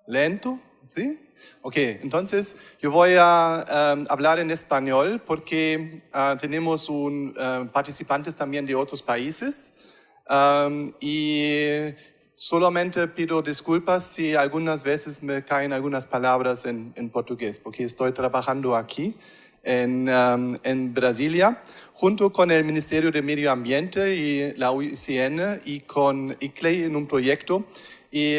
¿Lento? ¿Sí? Ok, entonces yo voy a hablar en español porque tenemos participantes también de otros países y solamente pido disculpas si algunas veces me caen algunas palabras en portugués, porque estoy trabajando aquí en Brasilia, junto con el Ministerio de Medio Ambiente y la UICN y con ICLEI en un proyecto. Y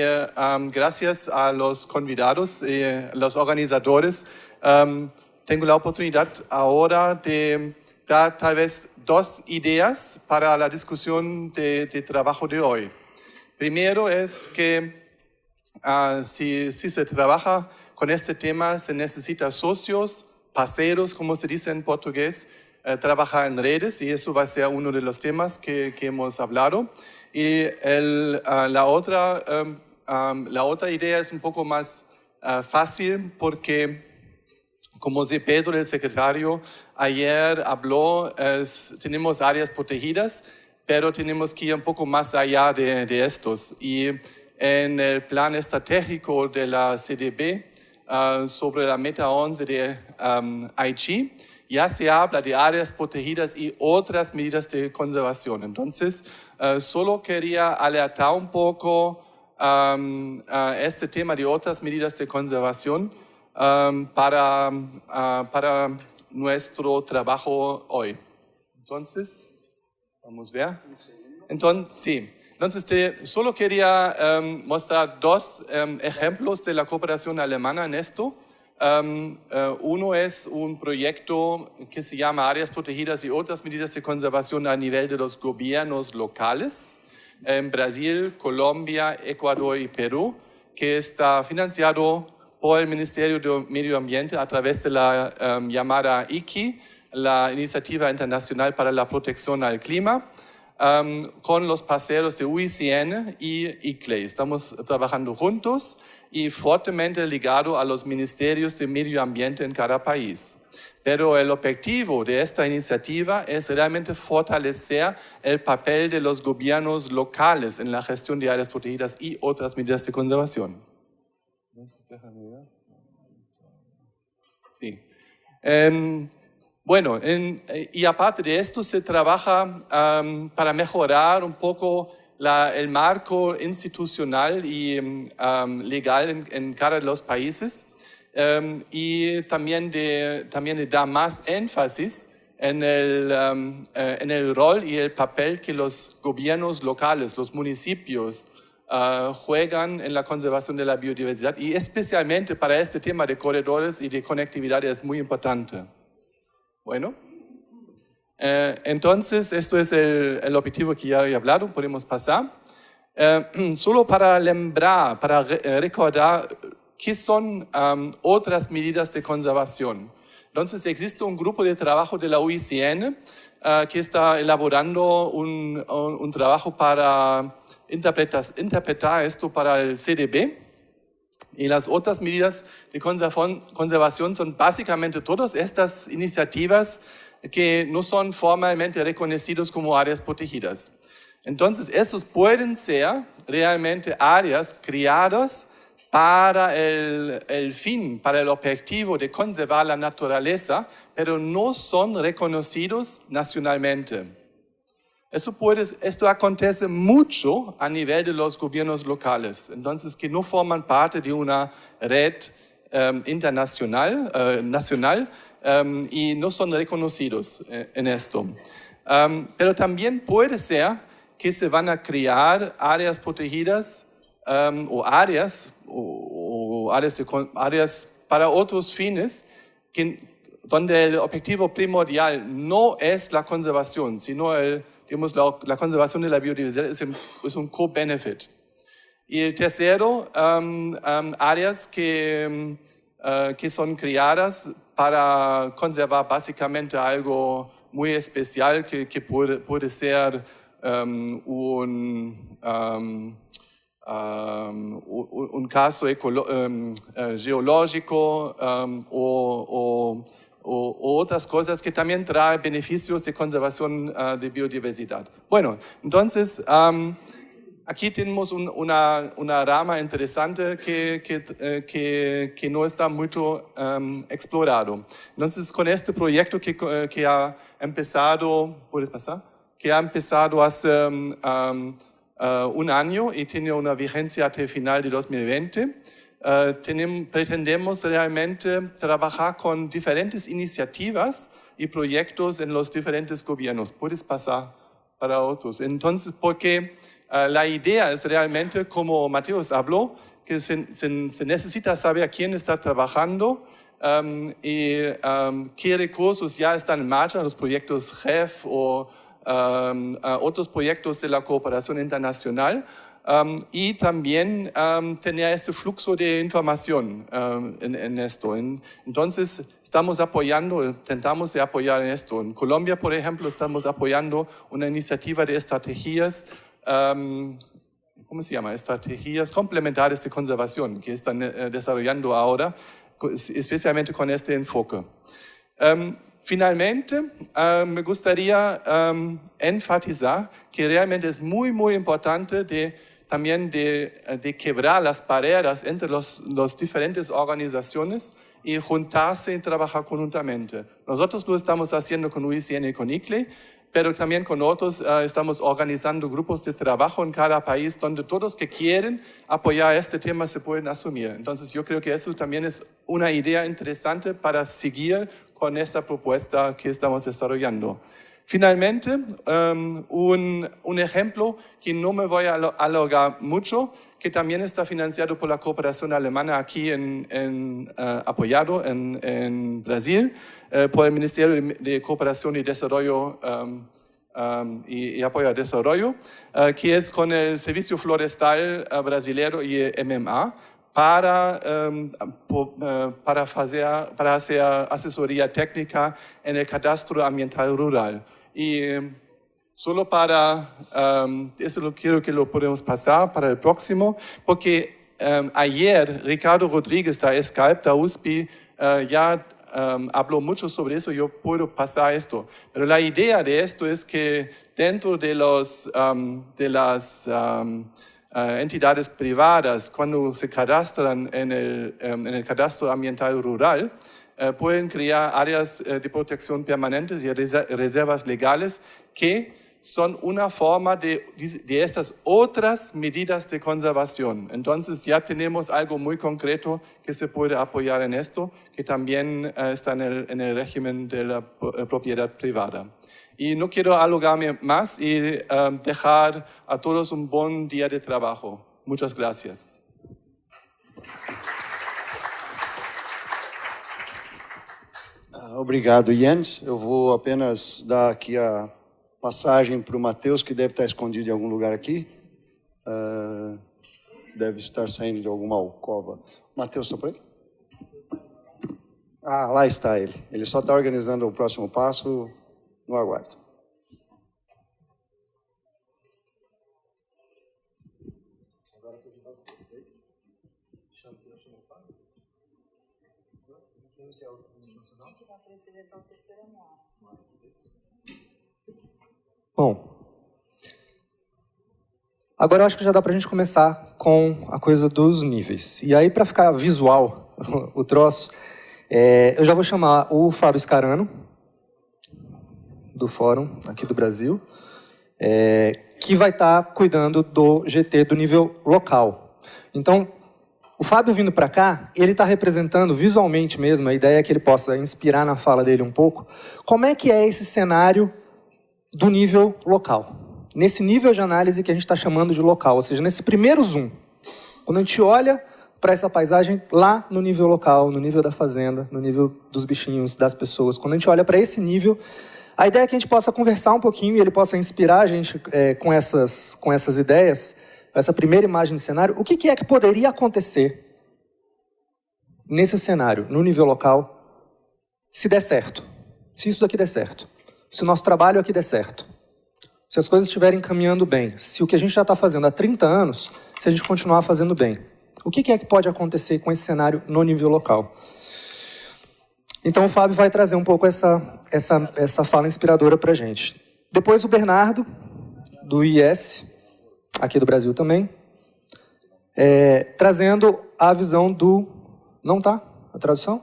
gracias a los convidados, los organizadores, tengo la oportunidad ahora de dar tal vez dos ideas para la discusión de trabajo de hoy. Primero es que si se trabaja con este tema, se necesita socios, parceros, como se dice en portugués, trabajar en redes, y eso va a ser uno de los temas que hemos hablado. Y la otra idea es un poco más fácil porque, como Zé Pedro, el secretario, ayer habló, tenemos áreas protegidas, pero tenemos que ir un poco más allá de estos. Y en el plan estratégico de la CDB sobre la meta 11 de Aichi, ya se habla de áreas protegidas y otras medidas de conservación. Entonces, solo quería alertar un poco este tema de otras medidas de conservación para nuestro trabajo hoy. Entonces, vamos a ver. Entonces, sí. Entonces, solo quería mostrar dos ejemplos de la cooperación alemana en esto. Uno es un proyecto que se llama Áreas Protegidas y otras medidas de conservación a nivel de los gobiernos locales en Brasil, Colombia, Ecuador y Perú, que está financiado por el Ministerio de Medio Ambiente a través de la llamada IKI, la Iniciativa Internacional para la Protección al Clima, con los parceros de UICN y ICLEI. Estamos trabajando juntos y fuertemente ligados a los ministerios de medio ambiente en cada país. Pero el objetivo de esta iniciativa es realmente fortalecer el papel de los gobiernos locales en la gestión de áreas protegidas y otras medidas de conservación. Sí. Bueno, y aparte de esto se trabaja para mejorar un poco el marco institucional y legal en cada de los países y también de dar más énfasis en el rol y el papel que los gobiernos locales, los municipios, juegan en la conservación de la biodiversidad, y especialmente para este tema de corredores y de conectividad es muy importante. Bueno, entonces esto es el objetivo que ya he hablado, podemos pasar. Solo para lembrar, para recordar qué son otras medidas de conservación. Entonces existe un grupo de trabajo de la UICN que está elaborando un trabajo para interpretar esto para el CDB. Y las otras medidas de conservación son básicamente todas estas iniciativas que no son formalmente reconocidas como áreas protegidas. Entonces, esos pueden ser realmente áreas creadas para el fin, para el objetivo de conservar la naturaleza, pero no son reconocidos nacionalmente. Esto acontece mucho a nivel de los gobiernos locales, entonces que no forman parte de una red internacional, nacional, y no son reconocidos en esto. Pero también puede ser que se van a crear áreas protegidas o áreas para otros fines donde el objetivo primordial no es la conservación, sino la conservación de la biodiversidad es un co-benefit. Y el tercero, áreas que son creadas para conservar básicamente algo muy especial que puede ser un caso geológico o otras cosas que también traen beneficios de conservación de biodiversidad. Bueno, entonces aquí tenemos una rama interesante que no está mucho explorado. Entonces, con este proyecto que ha empezado, ¿puedes pasar? Que ha empezado hace un año y tiene una vigencia hasta el final de 2020, pretendemos realmente trabajar con diferentes iniciativas y proyectos en los diferentes gobiernos. Puedes pasar para otros. Entonces, porque la idea es realmente, como Mateus habló, que se necesita saber a quién está trabajando y qué recursos ya están en marcha, los proyectos GEF o otros proyectos de la cooperación internacional. Y también tenía ese flujo de información en esto. Entonces, estamos apoyando, intentamos de apoyar en esto. En Colombia, por ejemplo, estamos apoyando una iniciativa de estrategias, ¿cómo se llama? Estrategias complementarias de conservación que están desarrollando ahora, especialmente con este enfoque. Finalmente, me gustaría enfatizar que realmente es muy, muy importante también de quebrar las barreras entre las diferentes organizaciones y juntarse y trabajar conjuntamente. Nosotros lo estamos haciendo con UICN y con ICLEI, pero también con otros estamos organizando grupos de trabajo en cada país donde todos que quieren apoyar este tema se pueden asumir. Entonces yo creo que eso también es una idea interesante para seguir con esta propuesta que estamos desarrollando. Finalmente, un ejemplo que no me voy a alargar mucho, que también está financiado por la cooperación alemana aquí apoyado en Brasil, por el Ministerio de Cooperación y Desarrollo y Apoyo al Desarrollo, que es con el Servicio Florestal Brasileiro y MMA, para hacer asesoría técnica en el cadastro ambiental rural. Y solo eso lo quiero que lo podemos pasar para el próximo, porque ayer Ricardo Rodríguez da Skype, da USP, ya habló mucho sobre eso, yo puedo pasar esto. Pero la idea de esto es que dentro de las entidades privadas, cuando se cadastran en el cadastro ambiental rural, pueden crear áreas de protección permanentes y reservas legales que son una forma de estas otras medidas de conservación. Entonces ya tenemos algo muy concreto que se puede apoyar en esto, que también está en el régimen de la propiedad privada. Y no quiero alargarme más y dejar a todos un buen día de trabajo. Muchas gracias. Obrigado, Jens. Eu vou apenas dar aqui a passagem para o Mateus, que deve estar escondido em algum lugar aqui. Deve estar saindo de alguma alcova. Mateus, está por aí? Ah, lá está ele. Ele só está organizando o próximo passo. No aguardo. Bom, agora eu acho que já dá para a gente começar com a coisa dos níveis. E aí, para ficar visual o troço, eu já vou chamar o Fábio Scarano, do Fórum aqui do Brasil, que vai estar cuidando do GT do nível local. Então, o Fábio vindo para cá, ele está representando visualmente mesmo, a ideia é que ele possa inspirar na fala dele um pouco, como é que é esse cenário do nível local. Nesse nível de análise que a gente está chamando de local, ou seja, nesse primeiro zoom. Quando a gente olha para essa paisagem lá no nível local, no nível da fazenda, no nível dos bichinhos, das pessoas, quando a gente olha para esse nível, a ideia é que a gente possa conversar um pouquinho e ele possa inspirar a gente com essas ideias, essa primeira imagem de cenário, o que é que poderia acontecer nesse cenário, no nível local, se der certo, se isso daqui der certo. Se o nosso trabalho aqui der certo, se as coisas estiverem caminhando bem, se o que a gente já está fazendo há 30 anos, se a gente continuar fazendo bem, o que é que pode acontecer com esse cenário no nível local? Então o Fábio vai trazer um pouco essa fala inspiradora para a gente. Depois o Bernardo, do IES, aqui do Brasil também, trazendo a visão do... Não tá a tradução?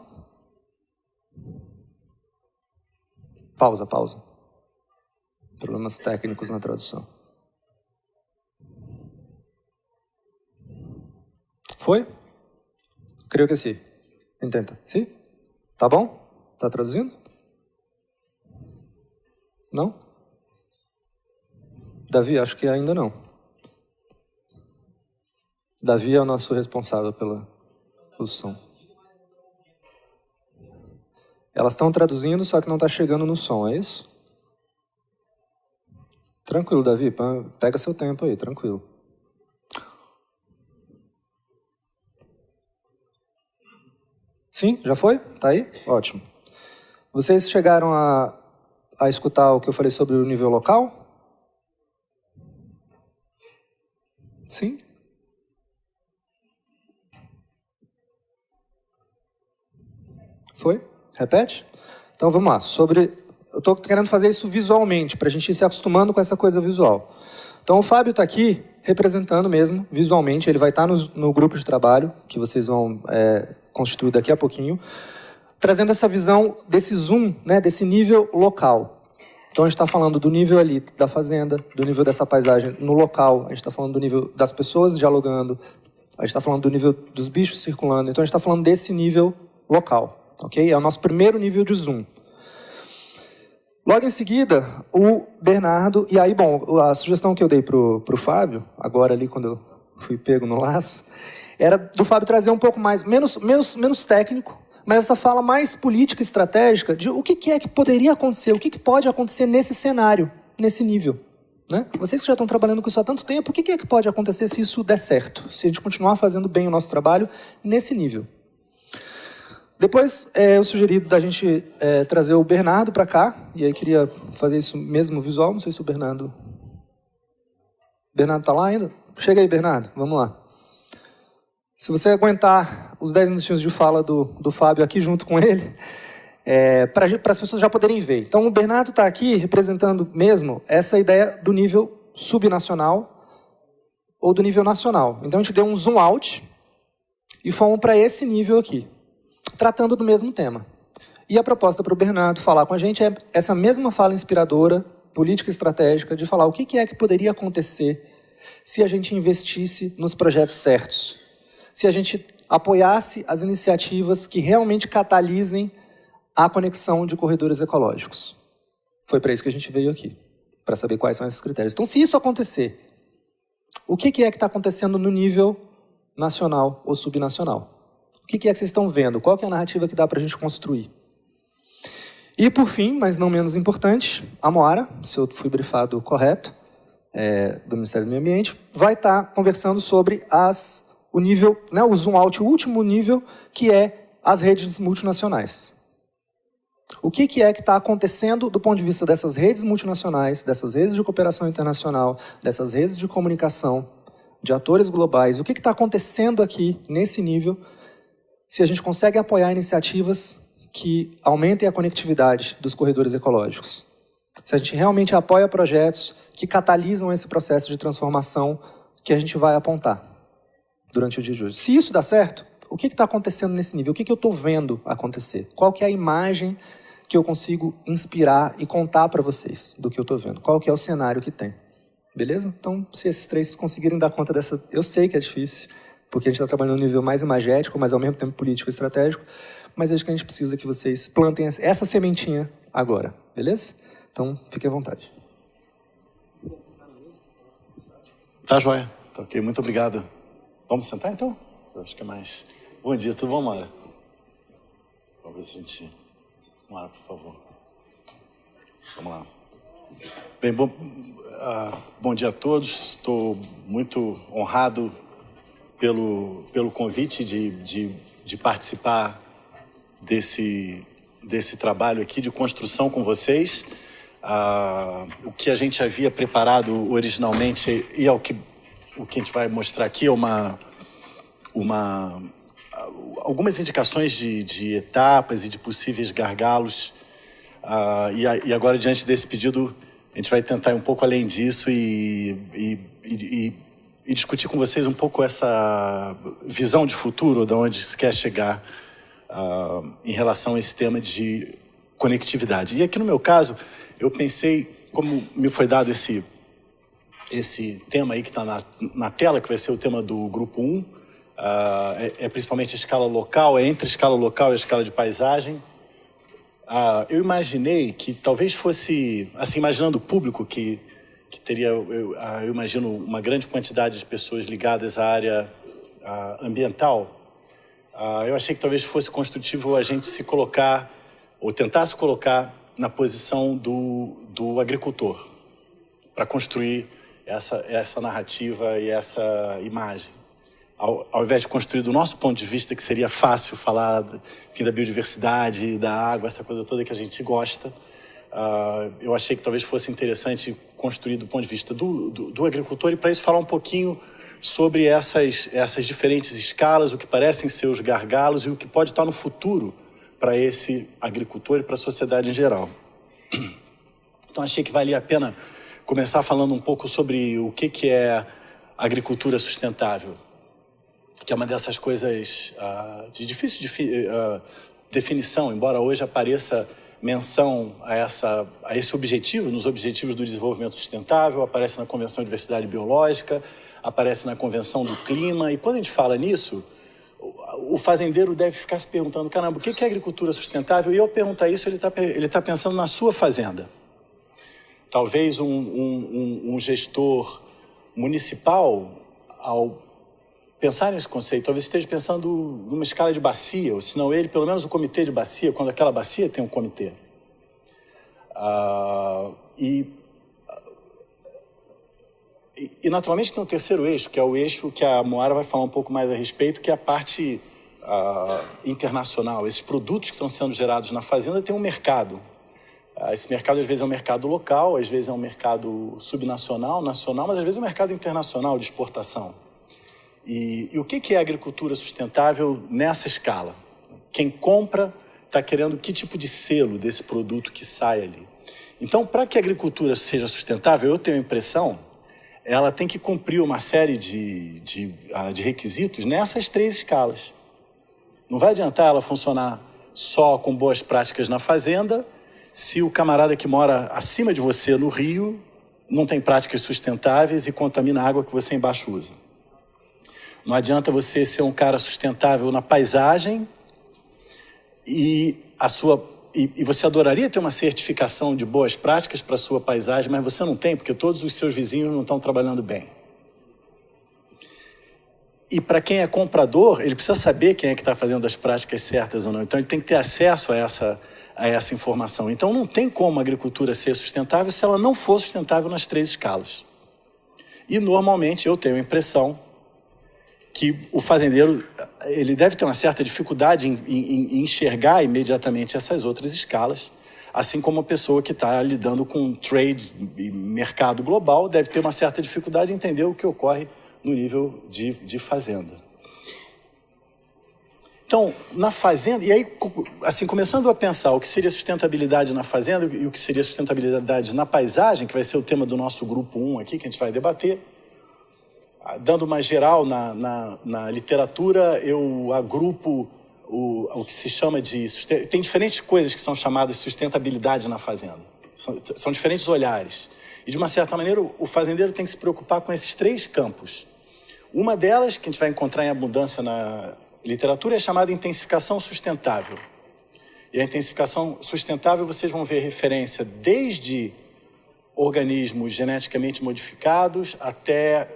Pausa. Problemas técnicos na tradução. Foi? Creio que sim. Intenta. Sim? Tá bom? Tá traduzindo? Não? Davi, acho que ainda não. Davi é o nosso responsável pela som. Elas estão traduzindo, só que não está chegando no som, é isso? Tranquilo, Davi, pega seu tempo aí, tranquilo. Sim, já foi? Tá aí? Ótimo. Vocês chegaram a escutar o que eu falei sobre o nível local? Sim? Foi? Repete? Então vamos lá. Eu estou querendo fazer isso visualmente, para a gente ir se acostumando com essa coisa visual. Então o Fábio está aqui representando mesmo, visualmente. Ele vai estar no grupo de trabalho, que vocês vão constituir daqui a pouquinho, trazendo essa visão desse zoom, né, desse nível local. Então a gente está falando do nível ali da fazenda, do nível dessa paisagem no local, a gente está falando do nível das pessoas dialogando, a gente está falando do nível dos bichos circulando, então a gente está falando desse nível local, ok? É o nosso primeiro nível de zoom. Logo em seguida, o Bernardo, e aí, bom, a sugestão que eu dei para o Fábio, agora ali quando eu fui pego no laço, era do Fábio trazer um pouco mais, menos técnico, mas essa fala mais política e estratégica de o que é que poderia acontecer, o que pode acontecer nesse cenário, nesse nível. Né? Vocês que já estão trabalhando com isso há tanto tempo, o que é que pode acontecer se isso der certo? Se a gente continuar fazendo bem o nosso trabalho nesse nível. Depois, eu sugeri da gente trazer o Bernardo para cá, e aí queria fazer isso mesmo visual, não sei se o Bernardo... Bernardo está lá ainda? Chega aí, Bernardo, vamos lá. Se você aguentar os 10 minutinhos de fala do Fábio aqui junto com ele, para as pessoas já poderem ver. Então, o Bernardo está aqui representando mesmo essa ideia do nível subnacional ou do nível nacional. Então, a gente deu um zoom out e fomos para esse nível aqui, tratando do mesmo tema. E a proposta para o Bernardo falar com a gente é essa mesma fala inspiradora, política estratégica, de falar o que é que poderia acontecer se a gente investisse nos projetos certos, se a gente apoiasse as iniciativas que realmente catalisem a conexão de corredores ecológicos. Foi para isso que a gente veio aqui, para saber quais são esses critérios. Então, se isso acontecer, o que é que está acontecendo no nível nacional ou subnacional? O que é que vocês estão vendo? Qual que é a narrativa que dá para a gente construir? E, por fim, mas não menos importante, a Moara, se eu fui brifado correto, do Ministério do Meio Ambiente, vai estar conversando sobre o nível, né, o zoom out, o último nível, que é as redes multinacionais. O que é que está acontecendo do ponto de vista dessas redes multinacionais, dessas redes de cooperação internacional, dessas redes de comunicação, de atores globais? O que está acontecendo aqui, nesse nível, se a gente consegue apoiar iniciativas que aumentem a conectividade dos corredores ecológicos? Se a gente realmente apoia projetos que catalisam esse processo de transformação que a gente vai apontar durante o dia de hoje. Se isso dá certo, o que está acontecendo nesse nível? O que eu estou vendo acontecer? Qual que é a imagem que eu consigo inspirar e contar para vocês do que eu estou vendo? Qual que é o cenário que tem? Beleza? Então, se esses três conseguirem dar conta dessa... Eu sei que é difícil, porque a gente está trabalhando no nível mais imagético, mas ao mesmo tempo político e estratégico, mas acho que a gente precisa que vocês plantem essa sementinha agora. Beleza? Então, fiquem à vontade. Tá, joia. Tá, ok, muito obrigado. Vamos sentar, então? Eu acho que é mais... Bom dia, tudo bom, Mara? Vamos ver se a gente... Mara, por favor. Vamos lá. Bem, bom dia a todos. Estou muito honrado pelo convite de participar desse trabalho aqui de construção com vocês. O que a gente havia preparado originalmente e o que a gente vai mostrar aqui é algumas indicações de etapas e de possíveis gargalos. E agora, diante desse pedido, a gente vai tentar ir um pouco além disso e e discutir com vocês um pouco essa visão de futuro, de onde se quer chegar em relação a esse tema de conectividade. E aqui no meu caso, eu pensei, como me foi dado esse tema aí que está na tela, que vai ser o tema do grupo 1, é principalmente a escala local, é entre a escala local e a escala de paisagem. Eu imaginei que talvez fosse, assim, imaginando o público que teria, eu imagino, uma grande quantidade de pessoas ligadas à área ambiental, eu achei que talvez fosse construtivo a gente se colocar, ou tentar se colocar na posição do agricultor, para construir essa narrativa e essa imagem. Ao invés de construir do nosso ponto de vista, que seria fácil falar da biodiversidade, da água, essa coisa toda que a gente gosta, eu achei que talvez fosse interessante construir do ponto de vista do agricultor, e para isso falar um pouquinho sobre essas diferentes escalas, o que parecem ser os gargalos e o que pode estar no futuro para esse agricultor e para a sociedade em geral. Então achei que valia a pena começar falando um pouco sobre o que é agricultura sustentável, que é uma dessas coisas de difícil definição, embora hoje apareça menção a esse objetivo, nos Objetivos do Desenvolvimento Sustentável, aparece na Convenção de Diversidade Biológica, aparece na Convenção do Clima, e quando a gente fala nisso, o fazendeiro deve ficar se perguntando, caramba, o que é agricultura sustentável? E ao perguntar isso, ele tá pensando na sua fazenda. Talvez um gestor municipal, ao pensar nesse conceito, talvez esteja pensando numa escala de bacia, ou se não ele, pelo menos o comitê de bacia, quando aquela bacia tem um comitê. E naturalmente tem um terceiro eixo, que é o eixo que a Moara vai falar um pouco mais a respeito, que é a parte internacional. Esses produtos que estão sendo gerados na fazenda têm um mercado. Esse mercado às vezes é um mercado local, às vezes é um mercado subnacional, nacional, mas às vezes é um mercado internacional de exportação. E o que é agricultura sustentável nessa escala? Quem compra está querendo que tipo de selo desse produto que sai ali. Então, para que a agricultura seja sustentável, eu tenho a impressão, ela tem que cumprir uma série de requisitos nessas 3 escalas. Não vai adiantar ela funcionar só com boas práticas na fazenda, se o camarada que mora acima de você no rio não tem práticas sustentáveis e contamina a água que você embaixo usa. Não adianta você ser um cara sustentável na paisagem e você adoraria ter uma certificação de boas práticas para a sua paisagem, mas você não tem, porque todos os seus vizinhos não estão trabalhando bem. E para quem é comprador, ele precisa saber quem é que está fazendo as práticas certas ou não. Então ele tem que ter acesso a essa informação. Então não tem como a agricultura ser sustentável se ela não for sustentável nas 3 escalas. E normalmente eu tenho a impressão que o fazendeiro ele deve ter uma certa dificuldade em enxergar imediatamente essas outras escalas, assim como a pessoa que está lidando com trade e mercado global deve ter uma certa dificuldade em entender o que ocorre no nível de fazenda. Então, na fazenda, e aí, assim, começando a pensar o que seria sustentabilidade na fazenda e o que seria sustentabilidade na paisagem, que vai ser o tema do nosso grupo 1 aqui, que a gente vai debater, dando uma geral na literatura, eu agrupo o que se chama de... Tem diferentes coisas que são chamadas de sustentabilidade na fazenda. São diferentes olhares. E, de uma certa maneira, o fazendeiro tem que se preocupar com esses 3 campos. Uma delas, que a gente vai encontrar em abundância na literatura, é chamada intensificação sustentável. E a intensificação sustentável, vocês vão ver referência desde organismos geneticamente modificados até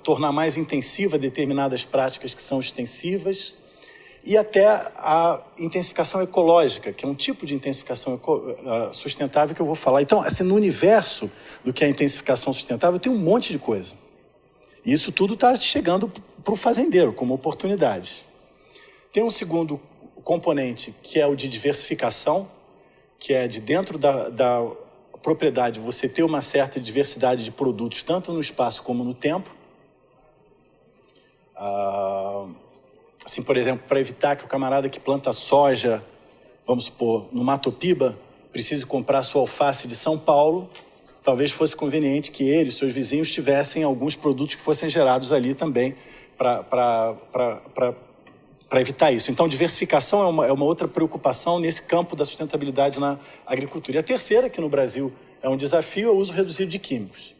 tornar mais intensiva determinadas práticas que são extensivas e até a intensificação ecológica, que é um tipo de intensificação sustentável que eu vou falar. Então, assim, no universo do que é a intensificação sustentável, tem um monte de coisa. E isso tudo está chegando para o fazendeiro como oportunidade. Tem um segundo componente, que é o de diversificação, que é de dentro da propriedade você ter uma certa diversidade de produtos, tanto no espaço como no tempo. Assim, por exemplo, para evitar que o camarada que planta soja, vamos supor, no Mato Piba, precise comprar sua alface de São Paulo, talvez fosse conveniente que ele e seus vizinhos tivessem alguns produtos que fossem gerados ali também para evitar isso. Então, diversificação é uma outra preocupação nesse campo da sustentabilidade na agricultura. E a terceira, que no Brasil é um desafio, é o uso reduzido de químicos.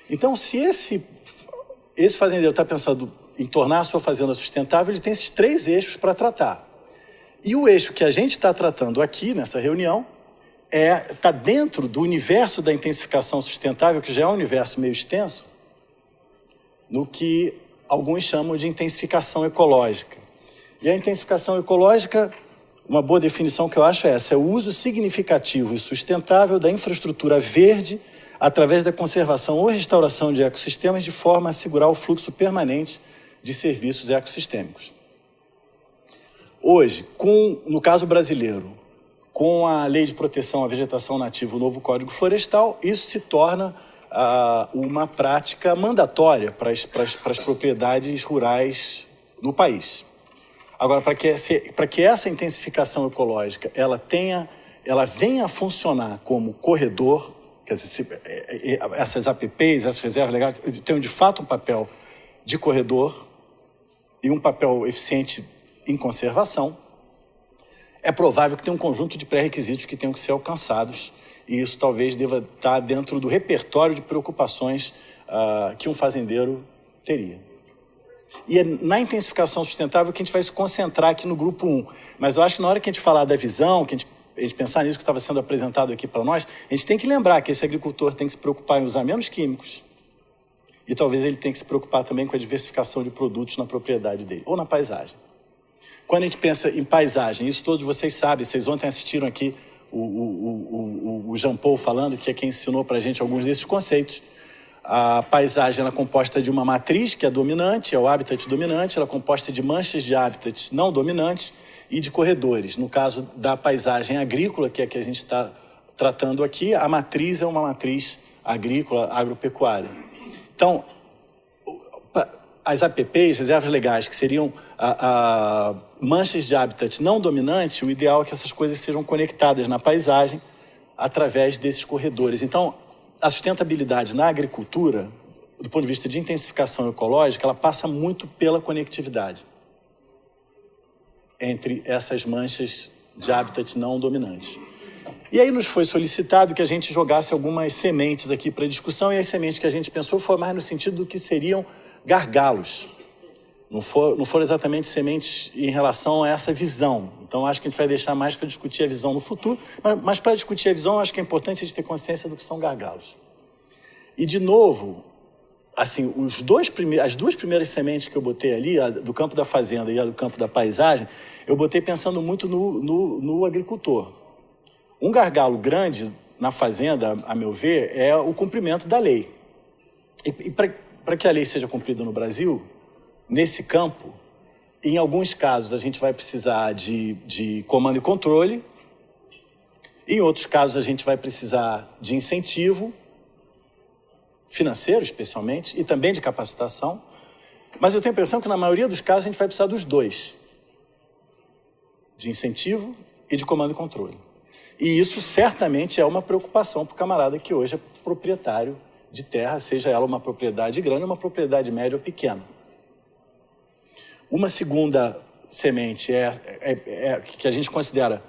Então, se esse fazendeiro está pensando em tornar a sua fazenda sustentável, ele tem esses 3 eixos para tratar. E o eixo que a gente está tratando aqui, nessa reunião, está dentro do universo da intensificação sustentável, que já é um universo meio extenso, no que alguns chamam de intensificação ecológica. E a intensificação ecológica, uma boa definição que eu acho é essa: é o uso significativo e sustentável da infraestrutura verde através da conservação ou restauração de ecossistemas de forma a assegurar o fluxo permanente de serviços ecossistêmicos. Hoje, no caso brasileiro, com a Lei de Proteção à Vegetação Nativa, o novo Código Florestal, isso se torna uma prática mandatória para as propriedades rurais no país. Agora, para que essa intensificação ecológica ela venha a funcionar como corredor, quer dizer, essas APPs, essas reservas legais, tenham de fato um papel de corredor e um papel eficiente em conservação, é provável que tenha um conjunto de pré-requisitos que tenham que ser alcançados, e isso talvez deva estar dentro do repertório de preocupações que um fazendeiro teria. E é na intensificação sustentável que a gente vai se concentrar aqui no grupo 1. Mas eu acho que na hora que a gente falar da visão, que a gente pensar nisso que estava sendo apresentado aqui para nós, a gente tem que lembrar que esse agricultor tem que se preocupar em usar menos químicos, e talvez ele tenha que se preocupar também com a diversificação de produtos na propriedade dele, ou na paisagem. Quando a gente pensa em paisagem, isso todos vocês sabem, vocês ontem assistiram aqui o Jean Paul falando, que é quem ensinou para a gente alguns desses conceitos. A paisagem ela é composta de uma matriz, que é dominante, é o habitat dominante, ela é composta de manchas de habitats não dominantes e de corredores. No caso da paisagem agrícola, que é a que a gente está tratando aqui, a matriz é uma matriz agrícola, agropecuária. Então, as APPs, reservas legais, que seriam manchas de habitat não dominante, o ideal é que essas coisas sejam conectadas na paisagem através desses corredores. Então, a sustentabilidade na agricultura, do ponto de vista de intensificação ecológica, ela passa muito pela conectividade entre essas manchas de habitat não dominantes. E aí nos foi solicitado que a gente jogasse algumas sementes aqui para discussão, e as sementes que a gente pensou foram mais no sentido do que seriam gargalos. Não foram exatamente sementes em relação a essa visão. Então, acho que a gente vai deixar mais para discutir a visão no futuro, mas para discutir a visão, acho que é importante a gente ter consciência do que são gargalos. E, de novo, assim, as duas primeiras sementes que eu botei ali, a do campo da fazenda e a do campo da paisagem, eu botei pensando muito no agricultor. Um gargalo grande na fazenda, a meu ver, é o cumprimento da lei. E para que a lei seja cumprida no Brasil, nesse campo, em alguns casos a gente vai precisar de comando e controle, em outros casos a gente vai precisar de incentivo financeiro, especialmente, e também de capacitação, mas eu tenho a impressão que na maioria dos casos a gente vai precisar dos dois, de incentivo e de comando e controle. E isso certamente é uma preocupação para o camarada que hoje é proprietário de terra, seja ela uma propriedade grande ou uma propriedade média ou pequena. Uma segunda semente é que a gente considera,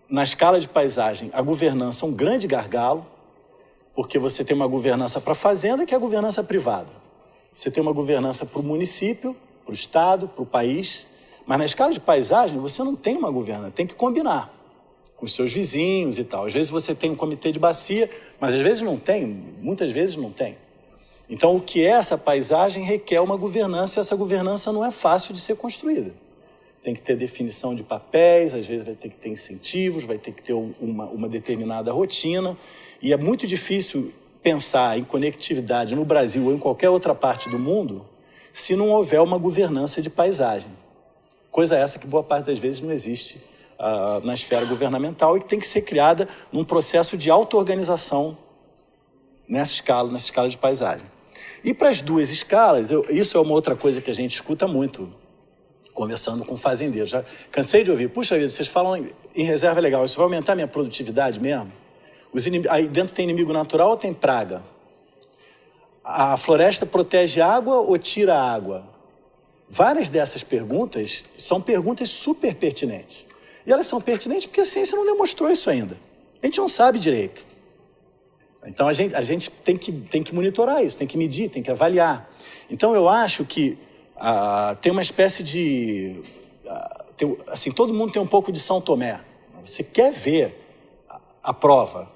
na escala de paisagem, a governança um grande gargalo, porque você tem uma governança para a fazenda, que é a governança privada. Você tem uma governança para o município, para o estado, para o país, mas na escala de paisagem você não tem uma governança, tem que combinar com os seus vizinhos e tal. Às vezes você tem um comitê de bacia, mas às vezes não tem, muitas vezes não tem. Então, o que é essa paisagem requer uma governança, e essa governança não é fácil de ser construída. Tem que ter definição de papéis, às vezes vai ter que ter incentivos, vai ter que ter uma determinada rotina, e é muito difícil pensar em conectividade no Brasil ou em qualquer outra parte do mundo se não houver uma governança de paisagem. Coisa essa que boa parte das vezes não existe na esfera governamental e que tem que ser criada num processo de auto-organização nessa escala de paisagem. E para as duas escalas, isso é uma outra coisa que a gente escuta muito, conversando com fazendeiros. Já cansei de ouvir, puxa vida, vocês falam em reserva legal, isso vai aumentar minha produtividade mesmo? Aí dentro tem inimigo natural ou tem praga? A floresta protege água ou tira água? Várias dessas perguntas são perguntas super pertinentes. E elas são pertinentes porque a ciência não demonstrou isso ainda. A gente não sabe direito. Então a gente tem que monitorar isso, tem que medir, tem que avaliar. Então eu acho que tem uma espécie de... assim, todo mundo tem um pouco de São Tomé. Você quer ver a prova.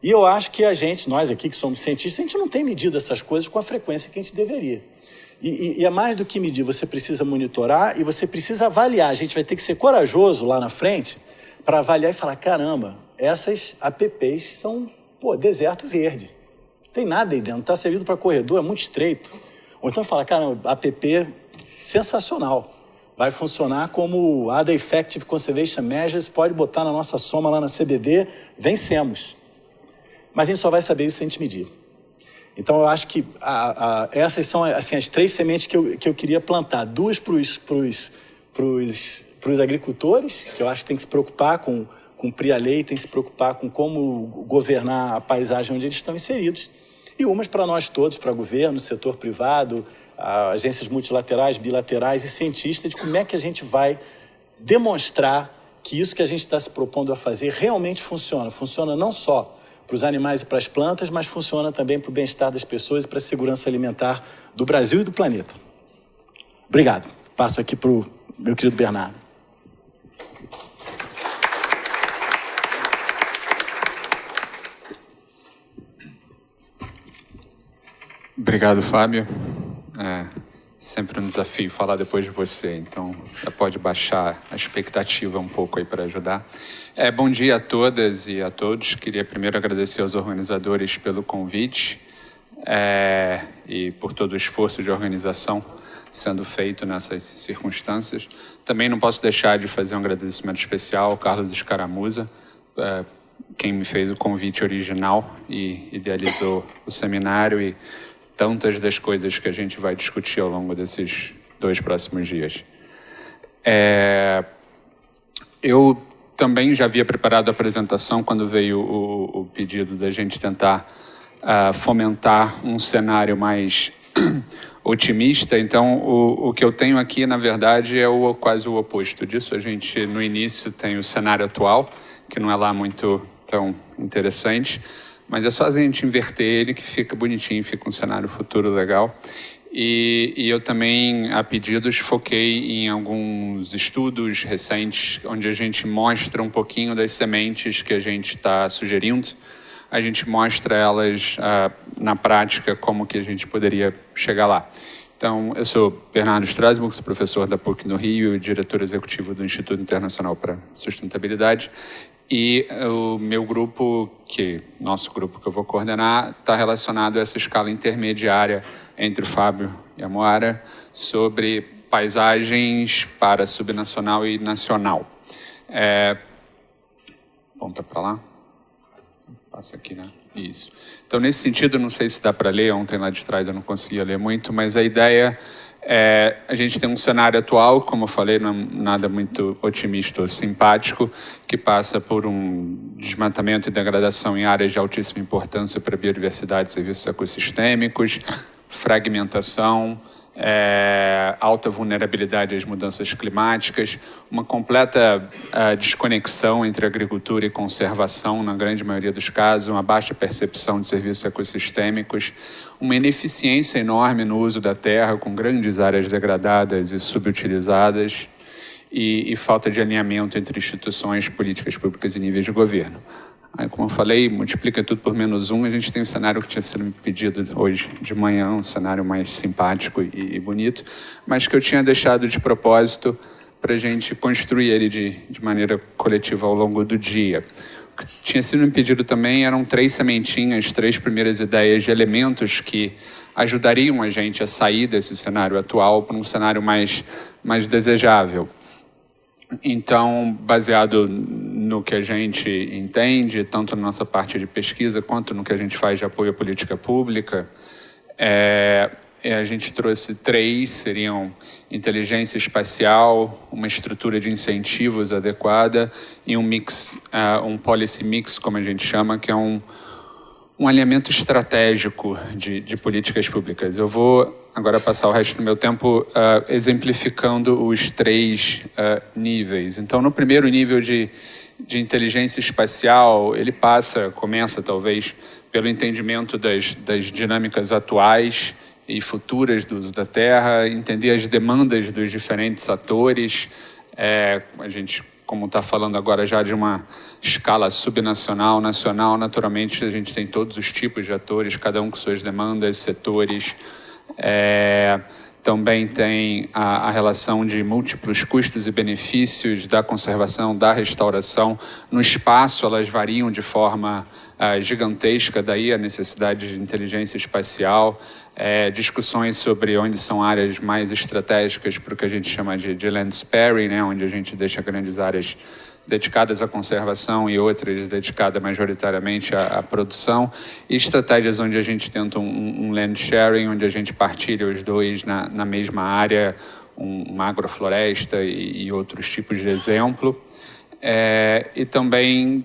E eu acho que nós aqui que somos cientistas, a gente não tem medido essas coisas com a frequência que a gente deveria. E é mais do que medir, você precisa monitorar e você precisa avaliar. A gente vai ter que ser corajoso lá na frente para avaliar e falar, caramba, essas APPs são, deserto verde. Não tem nada aí dentro, está servido para corredor, é muito estreito. Ou então falar, caramba, APP sensacional. Vai funcionar como Other Effective Conservation Measures, pode botar na nossa soma lá na CBD, vencemos. Mas a gente só vai saber isso se a gente medir. Então, eu acho que essas são assim, as 3 sementes que eu queria plantar. 2 para os agricultores, que eu acho que tem que se preocupar com cumprir a lei, tem que se preocupar com como governar a paisagem onde eles estão inseridos. E umas para nós todos, para governo, setor privado, agências multilaterais, bilaterais e cientistas, de como é que a gente vai demonstrar que isso que a gente está se propondo a fazer realmente funciona. Funciona não só para os animais e para as plantas, mas funciona também para o bem-estar das pessoas e para a segurança alimentar do Brasil e do planeta. Obrigado. Passo aqui para o meu querido Bernardo. Obrigado, Fábio. Sempre um desafio falar depois de você, então já pode baixar a expectativa um pouco aí para ajudar. Bom dia a todas e a todos. Queria primeiro agradecer aos organizadores pelo convite e por todo o esforço de organização sendo feito nessas circunstâncias. Também não posso deixar de fazer um agradecimento especial ao Carlos Escaramuza, quem me fez o convite original e idealizou o seminário e tantas das coisas que a gente vai discutir ao longo desses 2 próximos dias. Eu também já havia preparado a apresentação quando veio o pedido da gente tentar fomentar um cenário mais otimista. Então, o que eu tenho aqui, na verdade, é quase o oposto disso. A gente, no início, tem o cenário atual, que não é lá muito tão interessante, mas é só a gente inverter ele que fica bonitinho, fica um cenário futuro legal. E eu também, a pedidos, foquei em alguns estudos recentes, onde a gente mostra um pouquinho das sementes que a gente está sugerindo. A gente mostra elas na prática, como que a gente poderia chegar lá. Então, eu sou Bernardo Strasburg, sou professor da PUC no Rio e diretor executivo do Instituto Internacional para Sustentabilidade. E o meu grupo, nosso grupo que eu vou coordenar, está relacionado a essa escala intermediária entre o Fábio e a Moara sobre paisagens para subnacional e nacional. Ponta para lá. Passa aqui, né? Isso. Então, nesse sentido, não sei se dá para ler, ontem lá de trás eu não conseguia ler muito, mas a ideia a gente tem um cenário atual, como eu falei, não é nada muito otimista ou simpático, que passa por um desmatamento e degradação em áreas de altíssima importância para a biodiversidade e serviços ecossistêmicos, fragmentação, alta vulnerabilidade às mudanças climáticas, uma completa desconexão entre agricultura e conservação, na grande maioria dos casos, uma baixa percepção de serviços ecossistêmicos, uma ineficiência enorme no uso da terra, com grandes áreas degradadas e subutilizadas, e falta de alinhamento entre instituições, políticas públicas e níveis de governo. Aí, como eu falei, multiplica tudo por -1, a gente tem um cenário que tinha sido me pedido hoje de manhã, um cenário mais simpático e bonito, mas que eu tinha deixado de propósito para a gente construir ele de maneira coletiva ao longo do dia. O que tinha sido me pedido também eram 3 sementinhas, 3 primeiras ideias de elementos que ajudariam a gente a sair desse cenário atual para um cenário mais desejável. Então, baseado no que a gente entende, tanto na nossa parte de pesquisa quanto no que a gente faz de apoio à política pública, a gente trouxe 3, seriam inteligência espacial, uma estrutura de incentivos adequada e um mix, um policy mix, como a gente chama, que é um alinhamento estratégico de políticas públicas. Eu vou agora passar o resto do meu tempo exemplificando os 3 níveis. Então, no primeiro nível de inteligência espacial, ele começa talvez pelo entendimento das dinâmicas atuais e futuras do uso da Terra, entender as demandas dos diferentes atores. A gente, como está falando agora já de uma escala subnacional, nacional, naturalmente a gente tem todos os tipos de atores, cada um com suas demandas, setores. Também tem a relação de múltiplos custos e benefícios da conservação, da restauração. No espaço, elas variam de forma gigantesca, daí a necessidade de inteligência espacial, discussões sobre onde são áreas mais estratégicas para o que a gente chama de land sparing, né, onde a gente deixa grandes áreas dedicadas à conservação e outras dedicadas majoritariamente à produção, e estratégias onde a gente tenta um land sharing, onde a gente partilha os dois na mesma área, uma agrofloresta e outros tipos de exemplo. E também,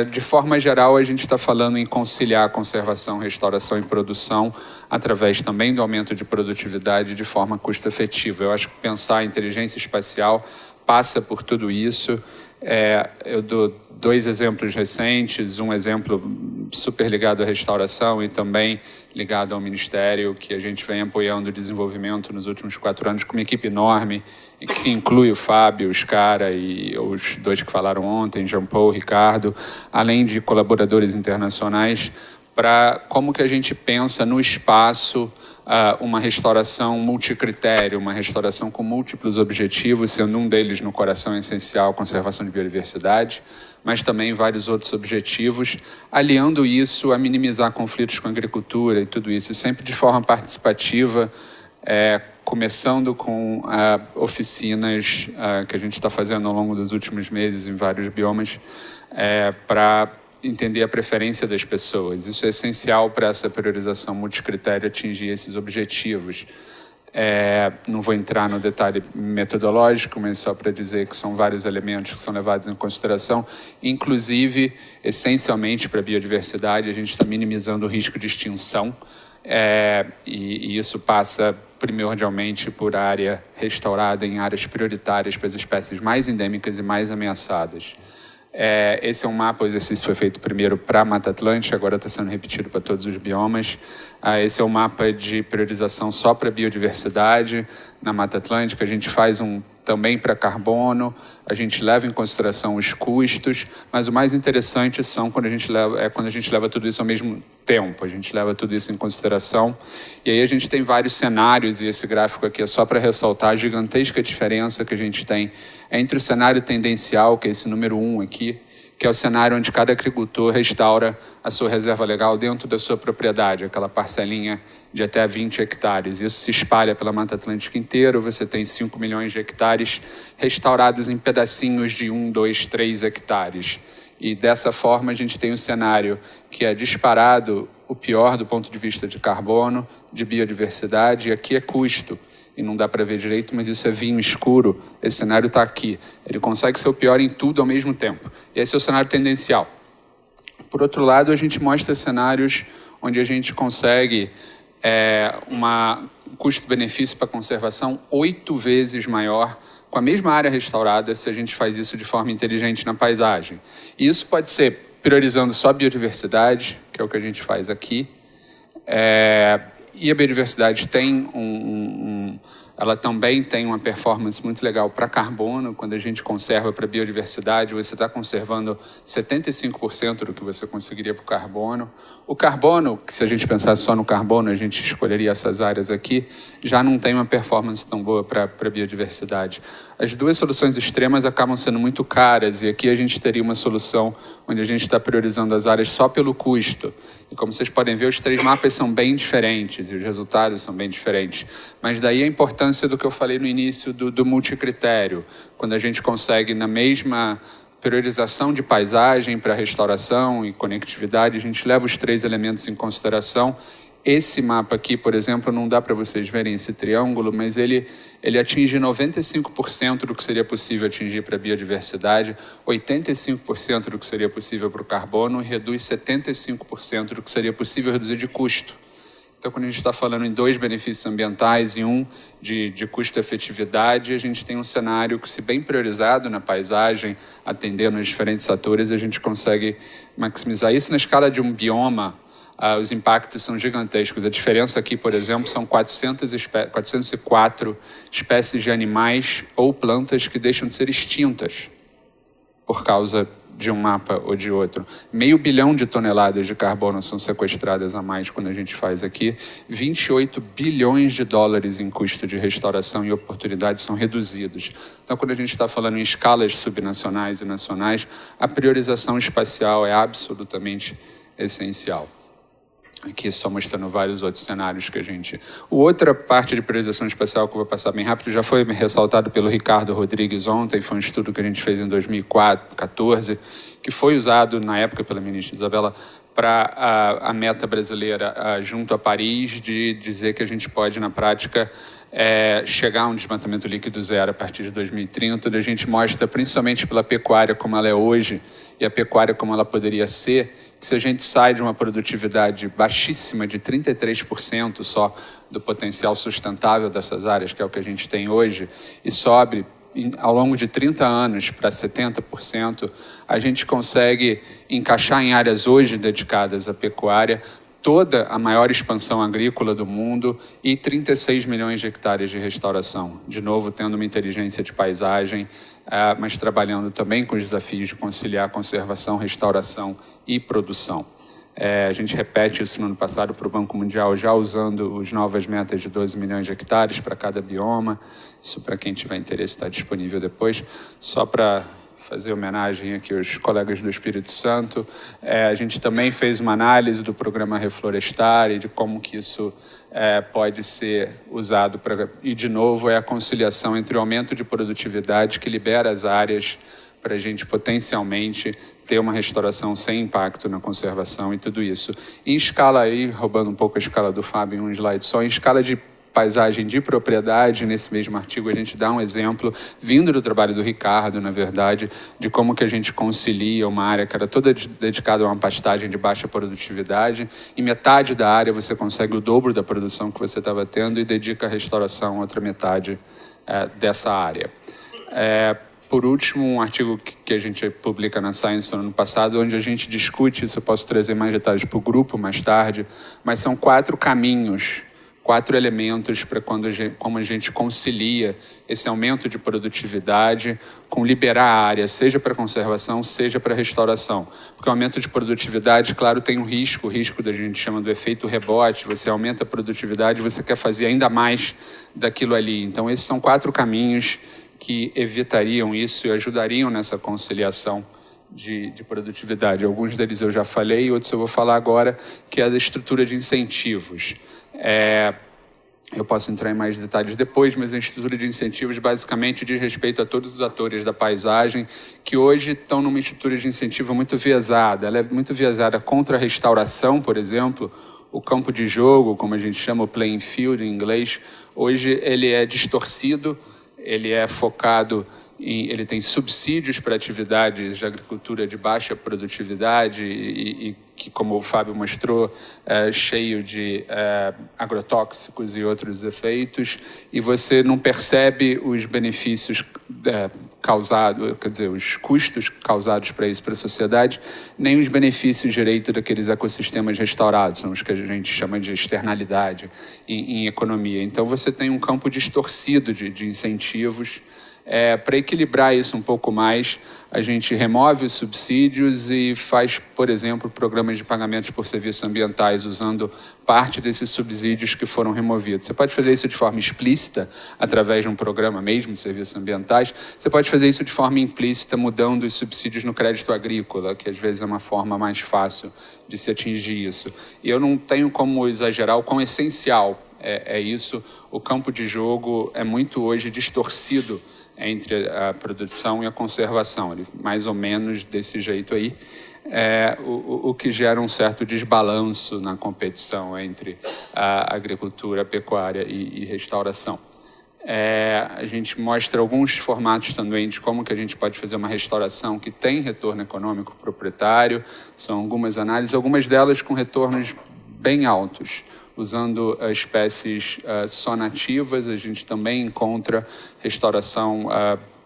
de forma geral, a gente está falando em conciliar conservação, restauração e produção através também do aumento de produtividade de forma custo-efetiva. Eu acho que pensar a inteligência espacial passa por tudo isso. Eu dou 2 exemplos recentes, um exemplo super ligado à restauração e também ligado ao Ministério, que a gente vem apoiando o desenvolvimento nos últimos 4 anos com uma equipe enorme, que inclui o Fábio, os Cara e os 2 que falaram ontem, Jean Paul, Ricardo, além de colaboradores internacionais, para como que a gente pensa no espaço uma restauração multicritério, uma restauração com múltiplos objetivos, sendo um deles no coração essencial a conservação de biodiversidade, mas também vários outros objetivos, aliando isso a minimizar conflitos com a agricultura e tudo isso, sempre de forma participativa, começando com oficinas que a gente está fazendo ao longo dos últimos meses em vários biomas, para entender a preferência das pessoas. Isso é essencial para essa priorização multicritério atingir esses objetivos. Não vou entrar no detalhe metodológico, mas só para dizer que são vários elementos que são levados em consideração, inclusive, essencialmente para a biodiversidade, a gente está minimizando o risco de extinção, e isso passa primordialmente por área restaurada em áreas prioritárias para as espécies mais endêmicas e mais ameaçadas. Esse é um mapa, o exercício foi feito primeiro para a Mata Atlântica, agora está sendo repetido para todos os biomas. Esse é um mapa de priorização só para biodiversidade na Mata Atlântica. A gente faz também para carbono, a gente leva em consideração os custos, mas o mais interessante são quando a gente leva tudo isso ao mesmo tempo, a gente leva tudo isso em consideração. E aí a gente tem vários cenários, e esse gráfico aqui é só para ressaltar a gigantesca diferença que a gente tem entre o cenário tendencial, que é esse número 1 aqui, que é o cenário onde cada agricultor restaura a sua reserva legal dentro da sua propriedade, aquela parcelinha de até 20 hectares. Isso se espalha pela Mata Atlântica inteira, você tem 5 milhões de hectares restaurados em pedacinhos de 1, 2, 3 hectares. E dessa forma a gente tem um cenário que é disparado o pior do ponto de vista de carbono, de biodiversidade, e aqui é custo. E não dá para ver direito, mas isso é vinho escuro. Esse cenário está aqui. Ele consegue ser o pior em tudo ao mesmo tempo. E esse é o cenário tendencial. Por outro lado, a gente mostra cenários onde a gente consegue um custo-benefício para a conservação 8 vezes maior com a mesma área restaurada se a gente faz isso de forma inteligente na paisagem. E isso pode ser priorizando só a biodiversidade, que é o que a gente faz aqui. E a biodiversidade tem ela também tem uma performance muito legal para carbono. Quando a gente conserva para biodiversidade, você está conservando 75% do que você conseguiria para o carbono. O carbono, que se a gente pensasse só no carbono, a gente escolheria essas áreas aqui, já não tem uma performance tão boa para a biodiversidade. As duas soluções extremas acabam sendo muito caras, e aqui a gente teria uma solução onde a gente está priorizando as áreas só pelo custo. E como vocês podem ver, os 3 mapas são bem diferentes e os resultados são bem diferentes. Mas daí a importância do que eu falei no início do multicritério. Quando a gente consegue, na mesma priorização de paisagem para restauração e conectividade, a gente leva os 3 elementos em consideração Esse mapa aqui, por exemplo, não dá para vocês verem esse triângulo, mas ele atinge 95% do que seria possível atingir para a biodiversidade, 85% do que seria possível para o carbono e reduz 75% do que seria possível reduzir de custo. Então, quando a gente está falando em 2 benefícios ambientais e 1 de custo-efetividade, a gente tem um cenário que, se bem priorizado na paisagem, atendendo os diferentes atores, a gente consegue maximizar isso. Na escala de um bioma, os impactos são gigantescos. A diferença aqui, por exemplo, são 404 espécies de animais ou plantas que deixam de ser extintas por causa de um mapa ou de outro. 500 milhões de toneladas de carbono são sequestradas a mais quando a gente faz aqui. 28 bilhões de dólares em custo de restauração e oportunidades são reduzidos. Então, quando a gente está falando em escalas subnacionais e nacionais, a priorização espacial é absolutamente essencial. Aqui só mostrando vários outros cenários que a gente... Outra parte de priorização espacial que eu vou passar bem rápido já foi ressaltado pelo Ricardo Rodrigues ontem, foi um estudo que a gente fez em 2014, que foi usado na época pela ministra Isabela para a meta brasileira junto a Paris de dizer que a gente pode, na prática, chegar a um desmatamento líquido zero a partir de 2030, onde a gente mostra, principalmente pela pecuária como ela é hoje e a pecuária como ela poderia ser, que se a gente sai de uma produtividade baixíssima de 33% só do potencial sustentável dessas áreas, que é o que a gente tem hoje, e sobe ao longo de 30 anos para 70%, a gente consegue encaixar em áreas hoje dedicadas à pecuária toda a maior expansão agrícola do mundo e 36 milhões de hectares de restauração. De novo, tendo uma inteligência de paisagem, mas trabalhando também com os desafios de conciliar conservação, restauração e produção. A gente repete isso no ano passado para o Banco Mundial, já usando as novas metas de 12 milhões de hectares para cada bioma. Isso, para quem tiver interesse, está disponível depois. Só para fazer homenagem aqui aos colegas do Espírito Santo, a gente também fez uma análise do programa Reflorestar e de como que isso pode ser usado para... E, de novo, é a conciliação entre o aumento de produtividade que libera as áreas para a gente potencialmente ter uma restauração sem impacto na conservação e tudo isso. Em escala aí, roubando um pouco a escala do Fábio em um slide só, em escala de paisagem de propriedade, nesse mesmo artigo a gente dá um exemplo, vindo do trabalho do Ricardo, na verdade, de como que a gente concilia uma área que era toda dedicada a uma pastagem de baixa produtividade, em metade da área você consegue o dobro da produção que você estava tendo e dedica a restauração a outra metade dessa área. Por último, um artigo que a gente publica na Science no ano passado, onde a gente discute, isso eu posso trazer mais detalhes para o grupo mais tarde, mas são 4 caminhos, 4 elementos para como a gente concilia esse aumento de produtividade com liberar a área, seja para conservação, seja para restauração. Porque o aumento de produtividade, claro, tem um risco, o risco da gente chama do efeito rebote, você aumenta a produtividade, você quer fazer ainda mais daquilo ali. Então, esses são 4 caminhos que evitariam isso e ajudariam nessa conciliação de produtividade. Alguns deles eu já falei, outros eu vou falar agora, que é a da estrutura de incentivos. Eu posso entrar em mais detalhes depois, mas a estrutura de incentivos basicamente diz respeito a todos os atores da paisagem que hoje estão numa estrutura de incentivo muito viesada. Ela é muito viesada contra a restauração, por exemplo. O campo de jogo, como a gente chama, o playing field em inglês, hoje ele é distorcido, ele é focado ele tem subsídios para atividades de agricultura de baixa produtividade e que, como o Fábio mostrou, cheio de agrotóxicos e outros efeitos, e você não percebe os benefícios causados, quer dizer, os custos causados para isso para a sociedade, nem os benefícios direito daqueles ecossistemas restaurados, são os que a gente chama de externalidade em economia. Então você tem um campo distorcido de incentivos. Para equilibrar isso um pouco mais, a gente remove os subsídios e faz, por exemplo, programas de pagamentos por serviços ambientais, usando parte desses subsídios que foram removidos. Você pode fazer isso de forma explícita, através de um programa mesmo de serviços ambientais. Você pode fazer isso de forma implícita, mudando os subsídios no crédito agrícola, que às vezes é uma forma mais fácil de se atingir isso. E eu não tenho como exagerar o quão essencial é isso. O campo de jogo é muito hoje distorcido entre a produção e a conservação, ele, mais ou menos desse jeito aí, o que gera um certo desbalanço na competição entre a agricultura, a pecuária e restauração. A gente mostra alguns formatos também de como que a gente pode fazer uma restauração que tem retorno econômico proprietário, são algumas análises, algumas delas com retornos bem altos. Usando espécies só nativas, a gente também encontra restauração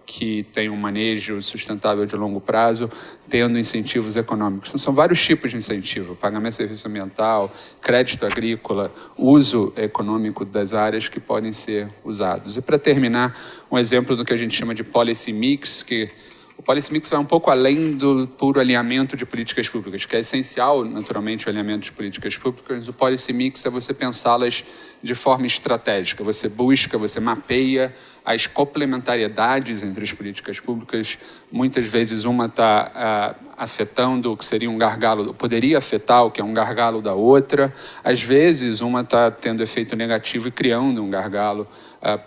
que tem um manejo sustentável de longo prazo, tendo incentivos econômicos. Então, são vários tipos de incentivo: pagamento de serviço ambiental, crédito agrícola, uso econômico das áreas que podem ser usados. E, para terminar, um exemplo do que a gente chama de policy mix, que o policy mix vai um pouco além do puro alinhamento de políticas públicas, que é essencial, naturalmente, o alinhamento de políticas públicas. O policy mix é você pensá-las de forma estratégica. Você busca, você mapeia as complementariedades entre as políticas públicas. Muitas vezes uma está afetando o que seria um gargalo, poderia afetar o que é um gargalo da outra. Às vezes uma está tendo efeito negativo e criando um gargalo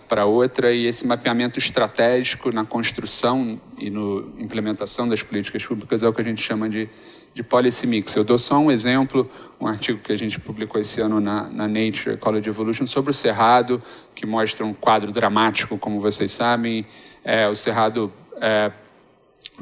para outra, e esse mapeamento estratégico na construção e na implementação das políticas públicas é o que a gente chama de policy mix. Eu dou só um exemplo, um artigo que a gente publicou esse ano na Nature Ecology Evolution sobre o Cerrado, que mostra um quadro dramático, como vocês sabem. O Cerrado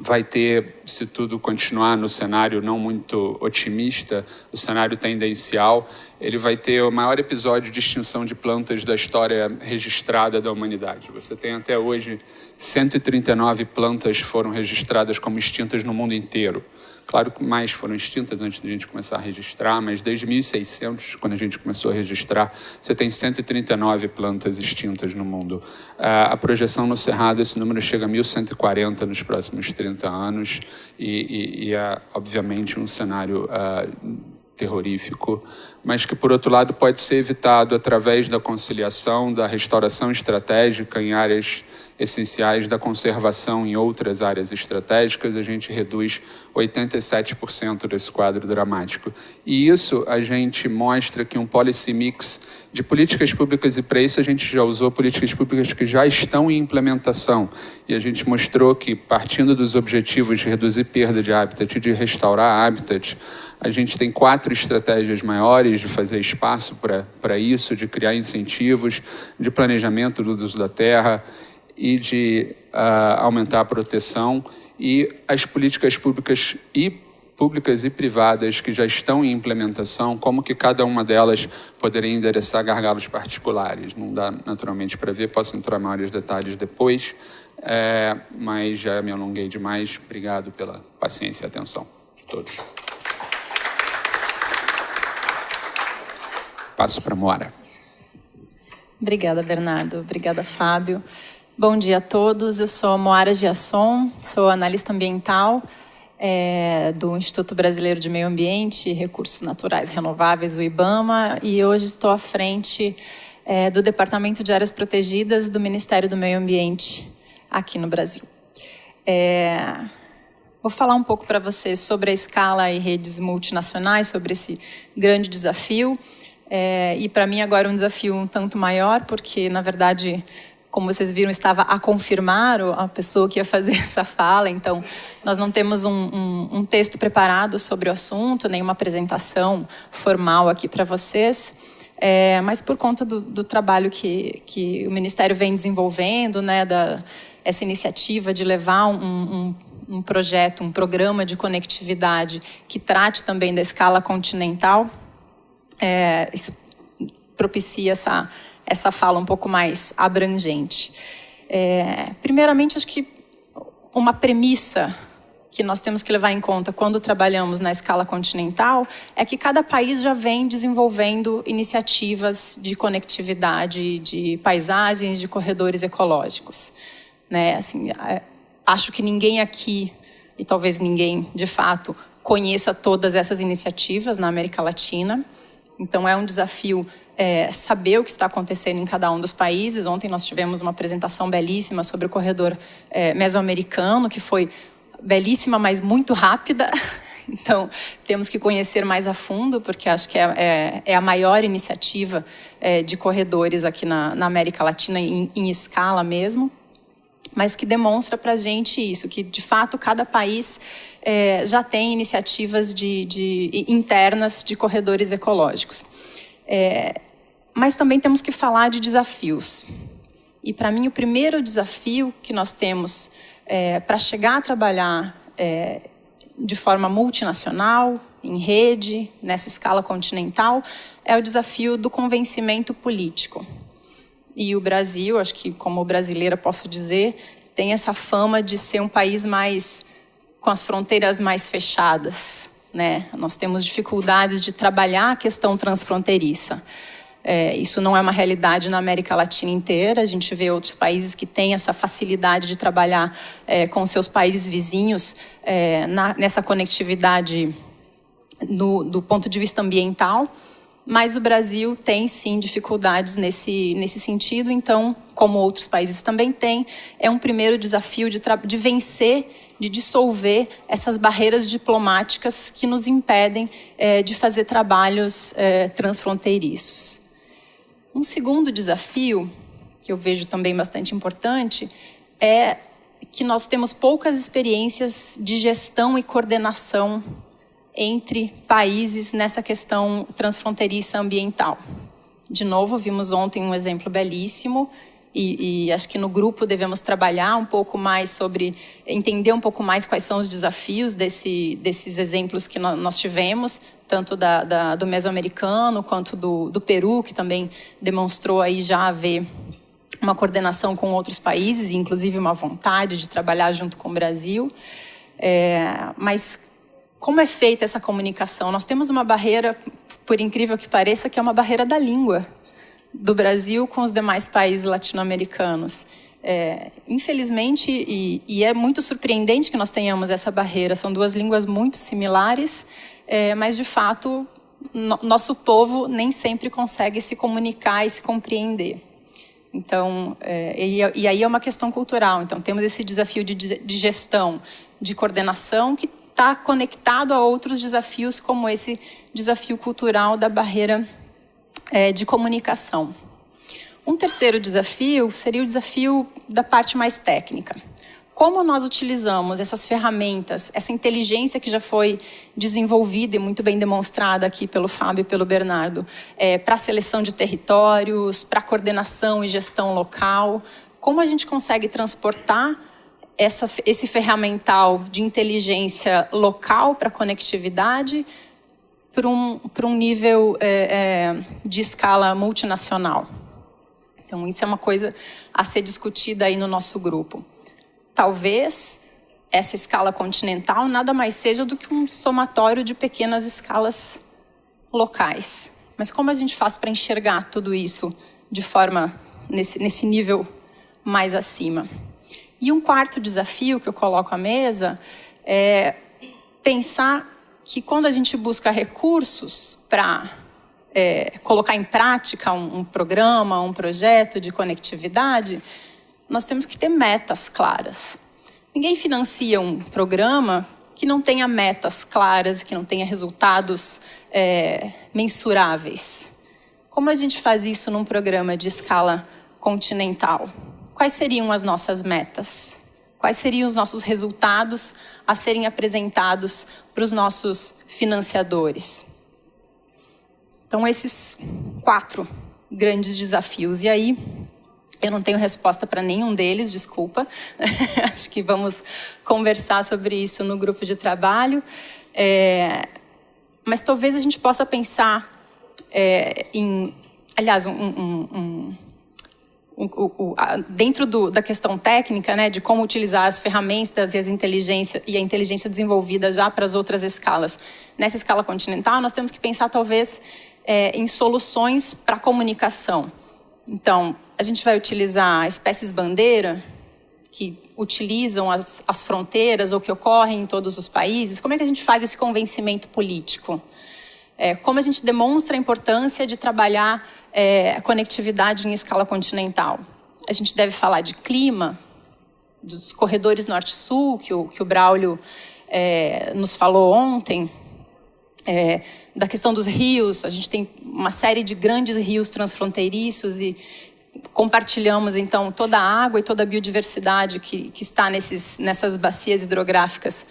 vai ter, se tudo continuar no cenário não muito otimista, o cenário tendencial, ele vai ter o maior episódio de extinção de plantas da história registrada da humanidade. Você tem até hoje 139 plantas foram registradas como extintas no mundo inteiro. Claro que mais foram extintas antes de a gente começar a registrar, mas desde 1600, quando a gente começou a registrar, você tem 139 plantas extintas no mundo. A projeção no Cerrado, esse número chega a 1.140 nos próximos 30 anos e é, obviamente, um cenário terrorífico, mas que, por outro lado, pode ser evitado através da conciliação, da restauração estratégica em áreas essenciais, da conservação em outras áreas estratégicas. A gente reduz 87% desse quadro dramático. E isso a gente mostra que um policy mix de políticas públicas, e para isso a gente já usou políticas públicas que já estão em implementação. E a gente mostrou que, partindo dos objetivos de reduzir perda de habitat e de restaurar habitat, a gente tem 4 estratégias maiores de fazer espaço para isso, de criar incentivos, de planejamento do uso da terra e de aumentar a proteção, e as políticas públicas e privadas que já estão em implementação, como que cada uma delas poderia endereçar gargalos particulares. Não dá, naturalmente, para ver, posso entrar em maiores detalhes depois, mas já me alonguei demais. Obrigado pela paciência e atenção de todos. Passo para a Moara. Obrigada, Bernardo. Obrigada, Fábio. Bom dia a todos. Eu sou Moara Giasson, sou analista ambiental do Instituto Brasileiro de Meio Ambiente e Recursos Naturais Renováveis, o IBAMA, e hoje estou à frente do Departamento de Áreas Protegidas do Ministério do Meio Ambiente aqui no Brasil. Vou falar um pouco para vocês sobre a escala e redes multinacionais, sobre esse grande desafio. E para mim agora um desafio um tanto maior, porque, na verdade, como vocês viram, estava a confirmar a pessoa que ia fazer essa fala. Então, nós não temos um texto preparado sobre o assunto, nem uma apresentação formal aqui para vocês, mas por conta do trabalho que o Ministério vem desenvolvendo, né, essa iniciativa de levar um projeto, um programa de conectividade que trate também da escala continental, isso propicia essa fala um pouco mais abrangente. Primeiramente, acho que uma premissa que nós temos que levar em conta quando trabalhamos na escala continental é que cada país já vem desenvolvendo iniciativas de conectividade, de paisagens, de corredores ecológicos, né? Assim, acho que ninguém aqui, e talvez ninguém, de fato, conheça todas essas iniciativas na América Latina. Então, é um desafio saber o que está acontecendo em cada um dos países. Ontem nós tivemos uma apresentação belíssima sobre o corredor mesoamericano, que foi belíssima, mas muito rápida. Então, temos que conhecer mais a fundo, porque acho que é a maior iniciativa de corredores aqui na América Latina, em escala mesmo. mas que demonstra para a gente isso, que de fato cada país já tem iniciativas internas de corredores ecológicos. Mas também temos que falar de desafios. E para mim o primeiro desafio que nós temos para chegar a trabalhar de forma multinacional, em rede, nessa escala continental, é o desafio do convencimento político. E o Brasil, acho que como brasileira posso dizer, tem essa fama de ser um país com as fronteiras mais fechadas, né? Nós temos dificuldades de trabalhar a questão transfronteiriça. Isso não é uma realidade na América Latina inteira. A gente vê outros países que têm essa facilidade de trabalhar com seus países vizinhos nessa conectividade do ponto de vista ambiental. Mas o Brasil tem, sim, dificuldades nesse sentido. Então, como outros países também têm, é um primeiro desafio de vencer, de dissolver essas barreiras diplomáticas que nos impedem de fazer trabalhos transfronteiriços. Um segundo desafio, que eu vejo também bastante importante, é que nós temos poucas experiências de gestão e coordenação entre países nessa questão transfronteiriça ambiental. De novo, vimos ontem um exemplo belíssimo e acho que no grupo devemos trabalhar um pouco mais sobre, entender um pouco mais quais são os desafios desses exemplos que nós tivemos, tanto do mesoamericano quanto do Peru, que também demonstrou aí já haver uma coordenação com outros países, inclusive uma vontade de trabalhar junto com o Brasil. Mas como é feita essa comunicação? Nós temos uma barreira, por incrível que pareça, que é uma barreira da língua do Brasil com os demais países latino-americanos. Infelizmente, e é muito surpreendente que nós tenhamos essa barreira, são duas línguas muito similares, mas, de fato, nosso povo nem sempre consegue se comunicar e se compreender. Então, e aí é uma questão cultural. Então, temos esse desafio de gestão, de coordenação, que está conectado a outros desafios, como esse desafio cultural da barreira de comunicação. Um terceiro desafio seria o desafio da parte mais técnica. Como nós utilizamos essas ferramentas, essa inteligência que já foi desenvolvida e muito bem demonstrada aqui pelo Fábio e pelo Bernardo, para a seleção de territórios, para a coordenação e gestão local, como a gente consegue transportar esse ferramental de inteligência local para conectividade para um nível de escala multinacional. Então, isso é uma coisa a ser discutida aí no nosso grupo. Talvez essa escala continental nada mais seja do que um somatório de pequenas escalas locais. Mas como a gente faz para enxergar tudo isso de forma nesse nível mais acima? E um quarto desafio que eu coloco à mesa é pensar que quando a gente busca recursos para colocar em prática um programa, um projeto de conectividade, nós temos que ter metas claras. Ninguém financia um programa que não tenha metas claras, que não tenha resultados mensuráveis. Como a gente faz isso num programa de escala continental? Quais seriam as nossas metas? Quais seriam os nossos resultados a serem apresentados para os nossos financiadores? Então, esses 4 grandes desafios. E aí, eu não tenho resposta para nenhum deles, desculpa. Acho que vamos conversar sobre isso no grupo de trabalho. Mas talvez a gente possa pensar aliás, dentro da questão técnica, né, de como utilizar as ferramentas e a inteligência desenvolvida já para as outras escalas. Nessa escala continental, nós temos que pensar, talvez, em soluções para a comunicação. Então, a gente vai utilizar espécies-bandeira, que utilizam as fronteiras ou que ocorrem em todos os países. Como é que a gente faz esse convencimento político? Como a gente demonstra a importância de trabalhar a conectividade em escala continental? A gente deve falar de clima, dos corredores norte-sul, que o Braulio nos falou ontem, da questão dos rios. A gente tem uma série de grandes rios transfronteiriços e compartilhamos, então, toda a água e toda a biodiversidade que está nessas bacias hidrográficas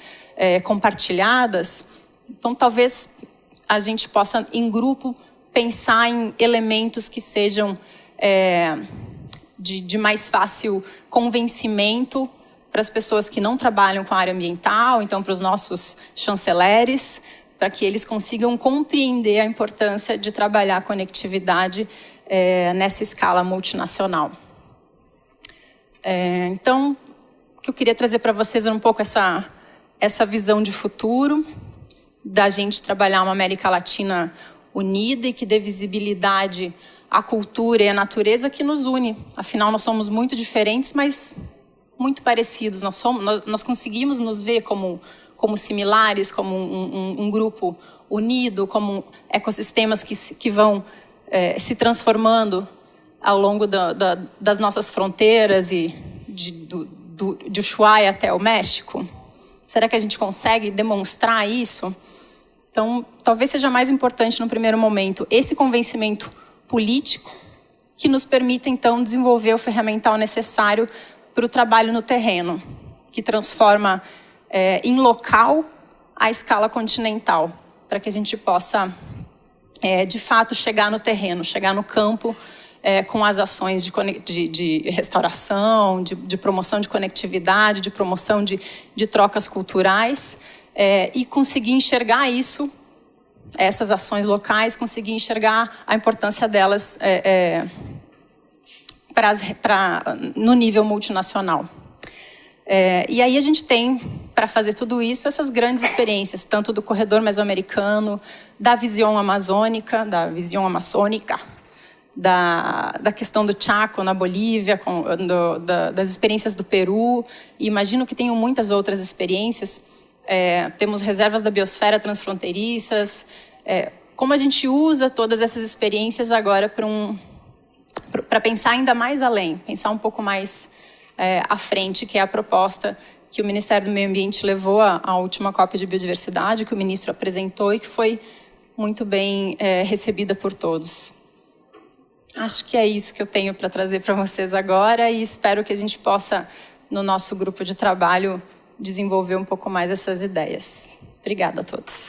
compartilhadas. Então, talvez a gente possa, em grupo, pensar em elementos que sejam de mais fácil convencimento para as pessoas que não trabalham com a área ambiental, então para os nossos chanceleres, para que eles consigam compreender a importância de trabalhar a conectividade nessa escala multinacional. Então, o que eu queria trazer para vocês é um pouco essa visão de futuro, da gente trabalhar uma América Latina unida e que dê visibilidade à cultura e à natureza que nos une. Afinal, nós somos muito diferentes, mas muito parecidos. Nós conseguimos nos ver como similares, como um grupo unido, como ecossistemas que vão se transformando ao longo das nossas fronteiras e de Ushuaia até o México. Será que a gente consegue demonstrar isso? Então, talvez seja mais importante no primeiro momento esse convencimento político que nos permita, então, desenvolver o ferramental necessário para o trabalho no terreno, que transforma em local a escala continental, para que a gente possa, de fato, chegar no terreno, chegar no campo com as ações de restauração, de promoção de conectividade, de promoção de trocas culturais, e conseguir enxergar isso, essas ações locais, conseguir enxergar a importância delas no nível multinacional. E aí a gente tem, para fazer tudo isso, essas grandes experiências, tanto do corredor mesoamericano, da visão amazônica, da questão do Chaco na Bolívia, das experiências do Peru, e imagino que tenham muitas outras experiências. Temos reservas da biosfera transfronteiriças. Como a gente usa todas essas experiências agora para pensar ainda mais além, pensar um pouco mais à frente, que é a proposta que o Ministério do Meio Ambiente levou à última COP de Biodiversidade, que o ministro apresentou e que foi muito bem recebida por todos. Acho que é isso que eu tenho para trazer para vocês agora e espero que a gente possa, no nosso grupo de trabalho, desenvolver um pouco mais essas ideias. Obrigada a todos.